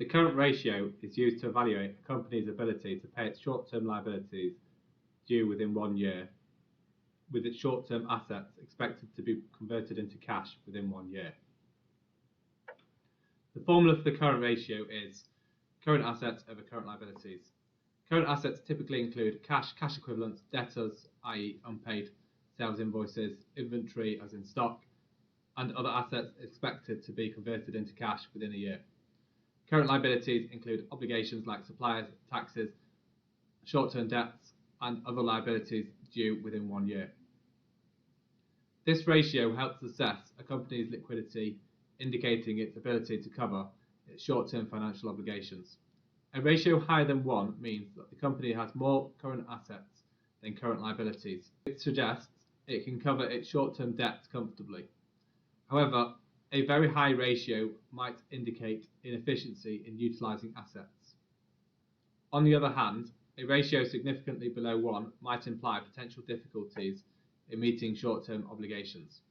The current ratio is used to evaluate a company's ability to pay its short-term liabilities due within 1 year, with its short-term assets expected to be converted into cash within 1 year. The formula for the current ratio is current assets over current liabilities. Current assets typically include cash, cash equivalents, debtors, i.e. unpaid sales invoices, inventory as in stock, and other assets expected to be converted into cash within a year. Current liabilities include obligations like suppliers, taxes, short-term debts, and other liabilities due within 1 year. This ratio helps assess a company's liquidity, indicating its ability to cover its short-term financial obligations. A ratio higher than 1 means that the company has more current assets than current liabilities. It suggests it can cover its short-term debts comfortably. However, a very high ratio might indicate inefficiency in utilising assets. On the other hand, a ratio significantly below 1 might imply potential difficulties in meeting short-term obligations.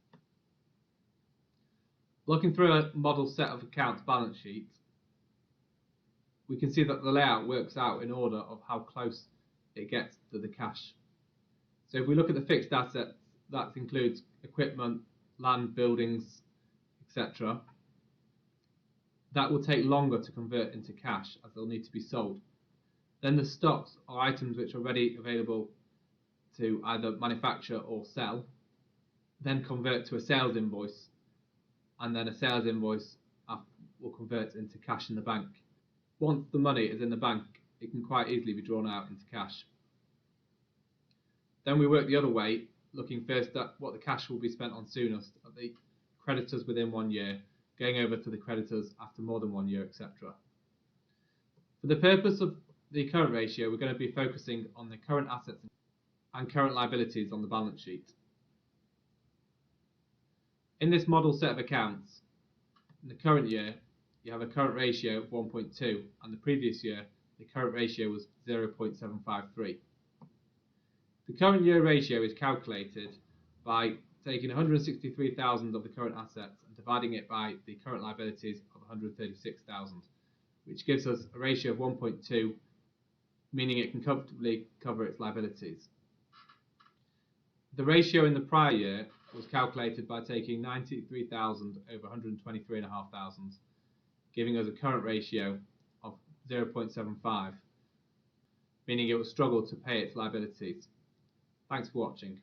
Looking through a model set of accounts balance sheet, we can see that the layout works out in order of how close it gets to the cash. So if we look at the fixed assets, that includes equipment, land, buildings, etc. That will take longer to convert into cash as they'll need to be sold. Then the stocks are items which are ready available to either manufacture or sell, then convert to a sales invoice, and then a sales invoice will convert into cash in the bank. Once the money is in the bank, it can quite easily be drawn out into cash. Then we work the other way, looking first at what the cash will be spent on soonest, at the creditors within 1 year, going over to the creditors after more than 1 year, etc. For the purpose of the current ratio, we're going to be focusing on the current assets and current liabilities on the balance sheet. In this model set of accounts, in the current year, you have a current ratio of 1.2, and the previous year, the current ratio was 0.753. The current year ratio is calculated by taking 163,000 of the current assets and dividing it by the current liabilities of 136,000, which gives us a ratio of 1.2, meaning it can comfortably cover its liabilities. The ratio in the prior year was calculated by taking 93,000 over 123,500, giving us a current ratio of 0.75, meaning it will struggle to pay its liabilities. Thanks for watching.